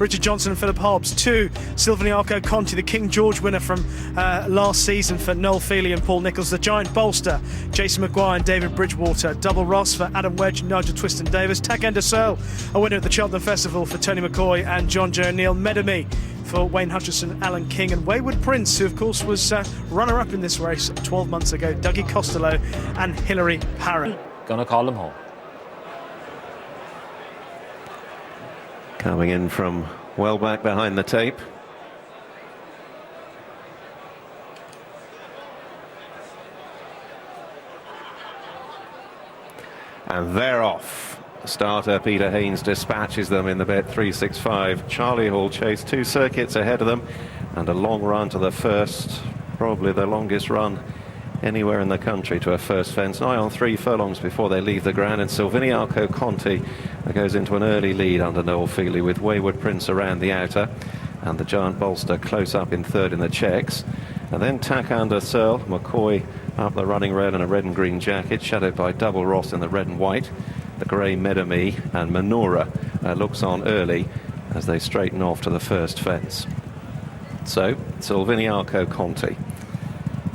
Richard Johnson and Philip Hobbs. 2, Silviniaco Conti, the King George winner from last season for Noel Feely and Paul Nicholls. The Giant Bolster, Jason Maguire and David Bridgewater. Double Ross for Adam Wedge and Nigel Twiston-Davis. Taquin de Seuil, a winner at the Cheltenham Festival for Tony McCoy and John Joe O'Neill. Menorah for Wayne Hutchison, Alan King and Wayward Prince, who of course was runner-up in this race 12 months ago. Dougie Costello and Hilary Parra. Gonna call them home. Coming in from well back behind the tape. And they're off. Starter Peter Haynes dispatches them in the bet 365. Charlie Hall chased 2 circuits ahead of them and a long run to the first, probably the longest run anywhere in the country to a first fence, nigh on 3 furlongs before they leave the ground. And Silviniaco Conti goes into an early lead under Noel Feely, with Wayward Prince around the outer and the Giant Bolster close up in third in the checks. And then Taquin de Seuil, McCoy up the running rail in a red and green jacket, shadowed by Double Ross in the red and white. The grey Menorah and Menorah looks on early as they straighten off to the first fence. So Silviniaco Conti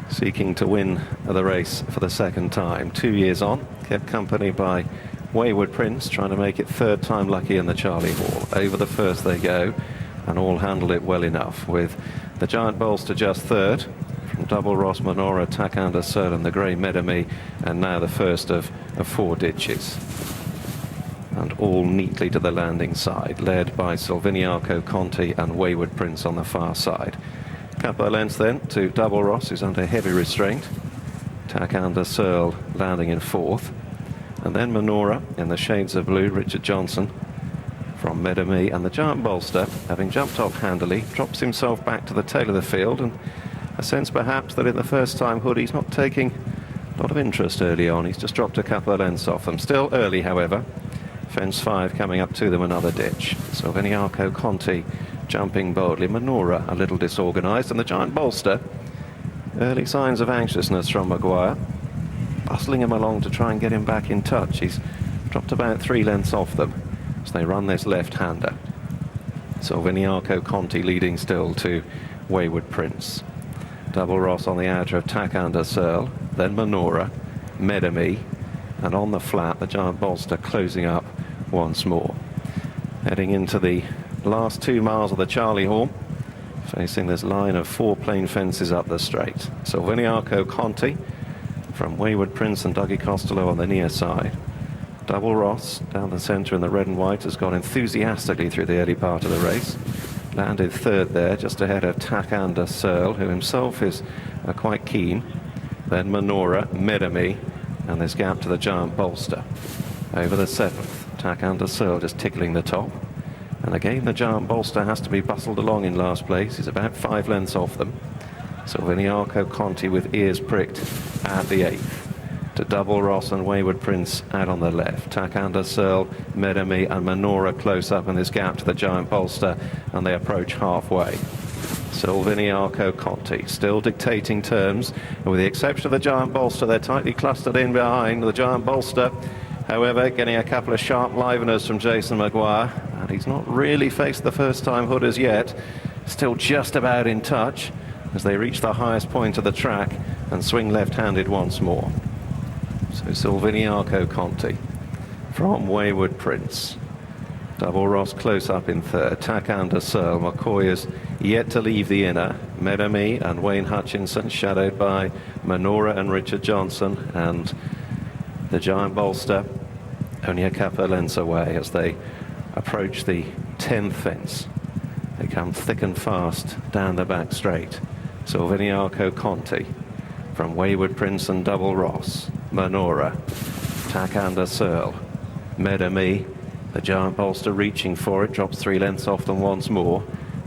seeking to win the race for the second time. 2 years on, kept company by Wayward Prince, trying to make it third time lucky in the Charlie Hall. Over the first they go, and all handled it well enough, with the Giant Bolster just third, from Double Ross, Menorah, Taquin de Seuil and the grey Menorah, and now the first of 4 ditches. And all neatly to the landing side, led by Silviniaco Conti and Wayward Prince on the far side. Couple of lengths then to Double Ross, who's under heavy restraint. Taquin de Seuil landing in 4th. And then Menorah in the shades of blue, Richard Johnson from Menorah. And the Giant Bolster, having jumped off handily, drops himself back to the tail of the field, and a sense perhaps that in the first time hood he's not taking a lot of interest early on. He's just dropped a couple of lengths off them. Still early, however. Fence 5 coming up to them, another ditch. Silviniaco Conti jumping boldly. Menorah a little disorganised, and the Giant Bolster, early signs of anxiousness from Maguire, bustling him along to try and get him back in touch. He's dropped about 3 lengths off them as they run this left-hander. Silviniaco Conti leading still to Wayward Prince. Double Ross on the outer of Taquin de Seuil, then Menorah, Menorah, and on the flat the Giant Bolster closing up once more. Heading into the last 2 miles of the Charlie Hall, facing this line of 4 plain fences up the straight. Silviniaco Conti from Wayward Prince and Dougie Costello on the near side. Double Ross down the centre in the red and white has gone enthusiastically through the early part of the race. Landed third there, just ahead of Taquin de Seuil, who himself is quite keen. Then Menorah, Menorah, and this gap to the Giant Bolster. Over the 7th, Taquin de Seuil just tickling the top. And again the Giant Bolster has to be bustled along in last place. He's about 5 lengths off them. Silviniaco Conti with ears pricked at the 8th. To Double Ross and Wayward Prince out on the left. Taquin de Seuil, Menorah and Menorah close up in this gap to the Giant Bolster, and they approach halfway. Silviniaco Conti still dictating terms, and with the exception of the Giant Bolster, they're tightly clustered in behind. The Giant Bolster, however, getting a couple of sharp liveners from Jason Maguire, and he's not really faced the first time hood as yet. Still just about in touch as they reach the highest point of the track and swing left-handed once more. So Silviniaco Conti from Wayward Prince. Double Ross close up in third. Taquin de Seuil. McCoy is yet to leave the inner. Menorah and Wayne Hutchinson, shadowed by Menorah and Richard Johnson, and the Giant Bolster only a couple of lengths away as they approach the 10th fence. They come thick and fast down the back straight. Silviniaco Conti from Wayward Prince and Double Ross. Menorah, Taquin de Seuil, Menorah, the Giant Bolster reaching for it, drops 3 lengths off them once more,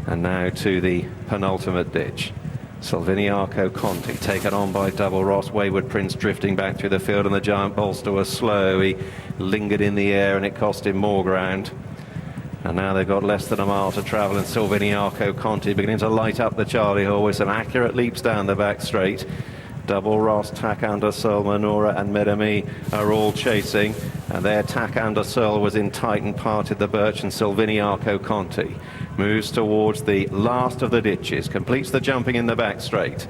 and now to the penultimate ditch. Silviniaco Conti taken on by Double Ross. Wayward Prince drifting back through the field, and the Giant Bolster was slow. He lingered in the air and it cost him more ground. And now they've got less than a mile to travel, and Silviniaco Conti beginning to light up the Charlie Hall with some accurate leaps down the back straight. Double Ross, Taquin de Seuil, Menorah and Menorah are all chasing. And there Taquin de Seuil was in tight and parted the birch, and Silviniaco Conti moves towards the last of the ditches, completes the jumping in the back straight.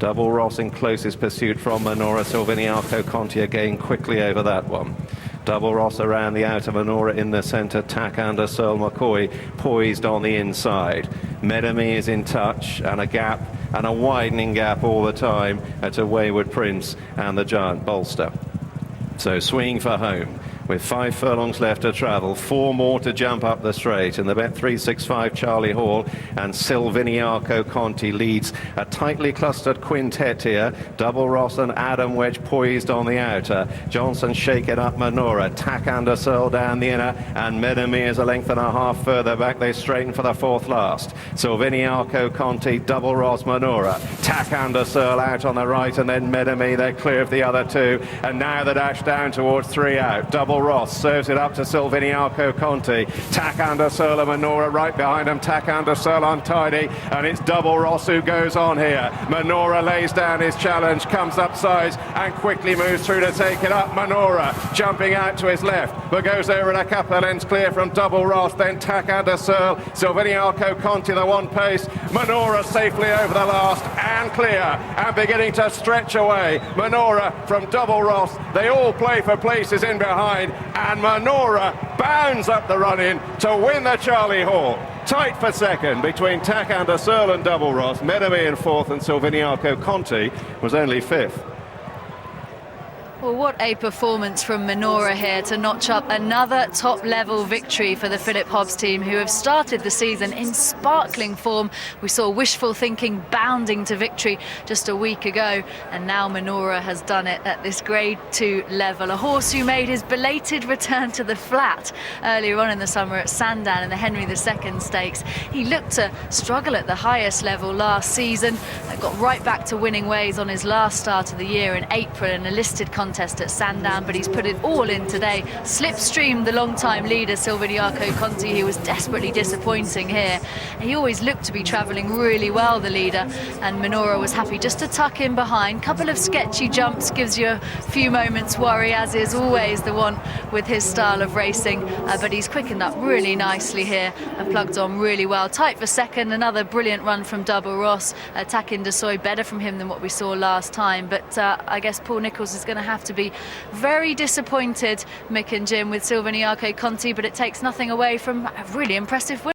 Double Ross in closest pursuit from Menorah. Silviniaco Conti again quickly over that one. Double Ross around the outer, Menorah in the centre, Taquin de Seuil McCoy poised on the inside. Menorah is in touch, and a gap, and a widening gap all the time to Wayward Prince and the Giant Bolster. So swinging for home with 5 furlongs left to travel, 4 more to jump up the straight. In the bet 365, Charlie Hall and Silviniaco Conti leads a tightly clustered quintet here. Double Ross and Adam Wedge poised on the outer. Johnson shaking up Menorah. Taquin de Seuil down the inner, and Menorah is a length and a half further back. They straighten for the 4th last. Silviniaco Conti, Double Ross, Menorah. Taquin de Seuil out on the right, and then Menorah, they're clear of the other 2. And now the dash down towards 3 out. Double Ross serves it up to Silviniaco Conti. Taquin de Seuil and Menorah right behind him. Taquin de Seuil untidy, and it's Double Ross who goes on here. Menorah lays down his challenge, comes up sides and quickly moves through to take it up. Menorah jumping out to his left, but goes over at a couple of lengths clear from Double Ross. Then Taquin de Seuil, Silviniaco Conti the 1 pace. Menorah safely over the last and clear and beginning to stretch away. Menorah from Double Ross, they all play for places in behind, and Menorah bounds up the run-in to win the Charlie Hall. Tight for second between Taquin de Seuil and Double Ross. Menorah in 4th, and Silviniaco Conti was only 5th. Well, what a performance from Menorah here to notch up another top-level victory for the Philip Hobbs team, who have started the season in sparkling form. We saw wishful thinking bounding to victory just a week ago, and now Menorah has done it at this Grade 2 level. A horse who made his belated return to the flat earlier on in the summer at Sandown in the Henry II Stakes. He looked to struggle at the highest level last season, got right back to winning ways on his last start of the year in April in a listed contest at Sandown, but he's put it all in today. Slipstreamed the long-time leader Silviniaco Conti, who was desperately disappointing here. He always looked to be travelling really well, the leader, and Menorah was happy just to tuck in behind. Couple of sketchy jumps, gives you a few moments worry, as is always the one with his style of racing, but he's quickened up really nicely here and plugged on really well. Tight for second, another brilliant run from Double Ross. Taquin de Seuil better from him than what we saw last time, but I guess Paul Nicholls is going to have to be very disappointed, Mick and Jim, with Silviniaco Conti, but it takes nothing away from a really impressive win.